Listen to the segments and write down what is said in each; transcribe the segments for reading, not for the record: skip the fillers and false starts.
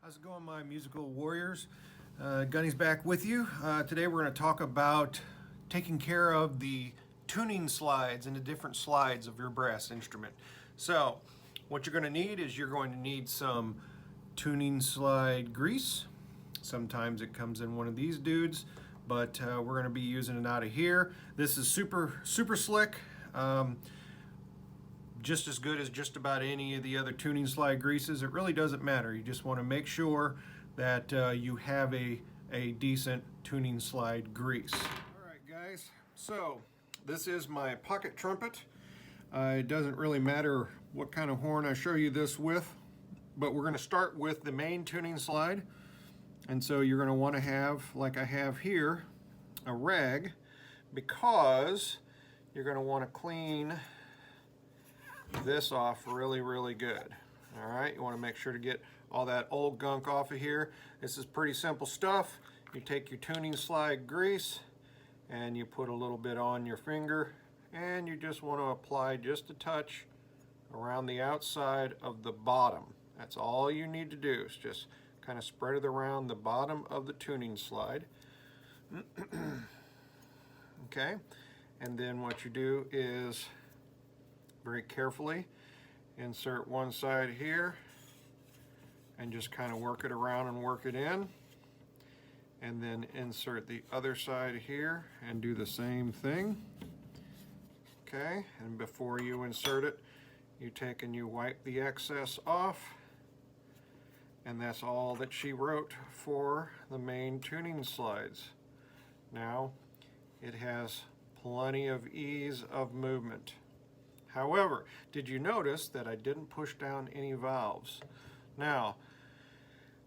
How's it going, my musical warriors? Gunny's back with you. Today we're going to talk about taking care of the tuning slides and the different slides of your brass instrument. So what you're going to need is you're going to need some tuning slide grease. Sometimes it comes in one of these dudes, but we're going to be using it out of here. This is super slick. Just as good as just about any of the other tuning slide greases. It really doesn't matter. You just want to make sure that you have a decent tuning slide grease. All right, guys, so this is my pocket trumpet. It doesn't really matter what kind of horn I show you this with, but we're going to start with the main tuning slide. And so you're going to want to have, like I have here, a rag, because you're going to want to clean this off really good. All right, you want to make sure to get all that old gunk off of here. This is pretty simple stuff. You take your tuning slide grease and you put a little bit on your finger, and you just want to apply just a touch around the outside of the bottom. That's all you need to do, is just kind of spread it around the bottom of the tuning slide. Okay, and then what you do is very carefully insert one side here and just kind of work it around and work it in, and then insert the other side here and do the same thing. Okay, and before you insert it, you take and you wipe the excess off, and that's all that she wrote for the main tuning slides. Now it has plenty of ease of movement. However, did you notice that I didn't push down any valves? Now,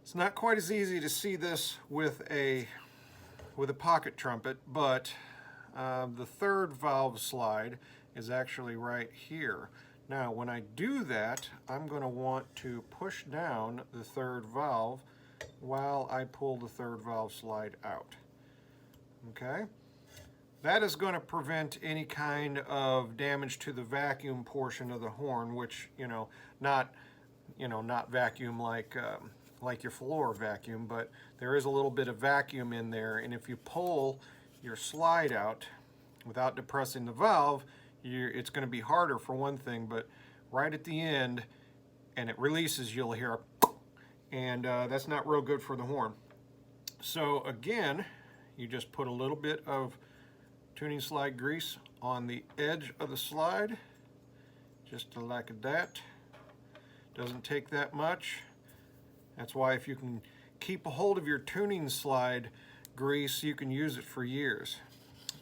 it's not quite as easy to see this with a pocket trumpet, but the third valve slide is actually right here. Now, when I do that, I'm going to want to push down the third valve while I pull the third valve slide out. Okay? That is going to prevent any kind of damage to the vacuum portion of the horn, which, not vacuum like your floor vacuum, but there is a little bit of vacuum in there, and if you pull your slide out without depressing the valve, it's going to be harder for one thing, but right at the end, and it releases, you'll hear a and that's not real good for the horn. So again, you just put a little bit of tuning slide grease on the edge of the slide, just like that. Doesn't take that much. That's why if you can keep a hold of your tuning slide grease, you can use it for years.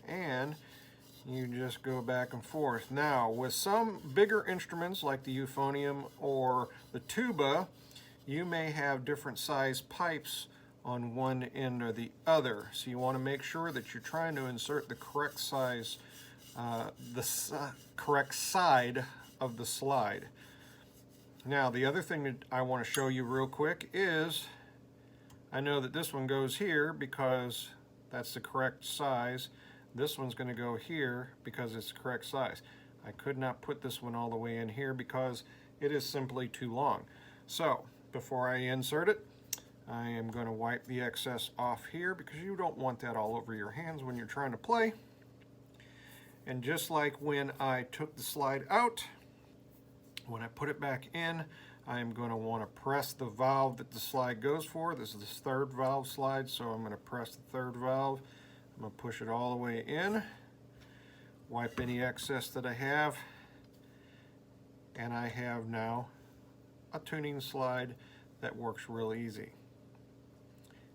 And you just go back and forth. Now, with some bigger instruments like the euphonium or the tuba, you may have different size pipes on one end or the other. So you want to make sure that you're trying to insert the correct size, correct side of the slide. Now, the other thing that I want to show you real quick is, I know that this one goes here because that's the correct size. This one's going to go here because it's the correct size. I could not put this one all the way in here because it is simply too long. So, before I insert it, I am going to wipe the excess off here because you don't want that all over your hands when you're trying to play. And just like when I took the slide out, when I put it back in, I am going to want to press the valve that the slide goes for. This is the third valve slide, so I'm going to press the third valve. I'm going to push it all the way in, wipe any excess that I have, and I have now a tuning slide that works real easy.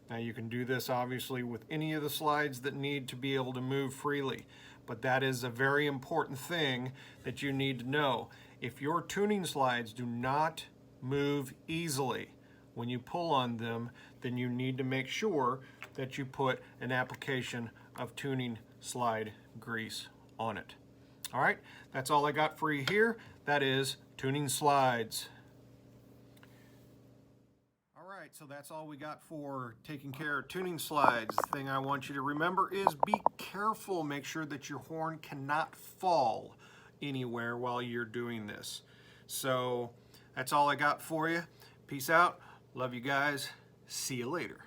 Now you can do this obviously with any of the slides that need to be able to move freely, but that is a very important thing that you need to know. If your tuning slides do not move easily when you pull on them, then you need to make sure that you put an application of tuning slide grease on it. All right, that's all I got for you here. That is tuning slides. So that's all we got for taking care of tuning slides. The thing I want you to remember is be careful. Make sure that your horn cannot fall anywhere while you're doing this. So that's all I got for you. Peace out. Love you guys. See you later.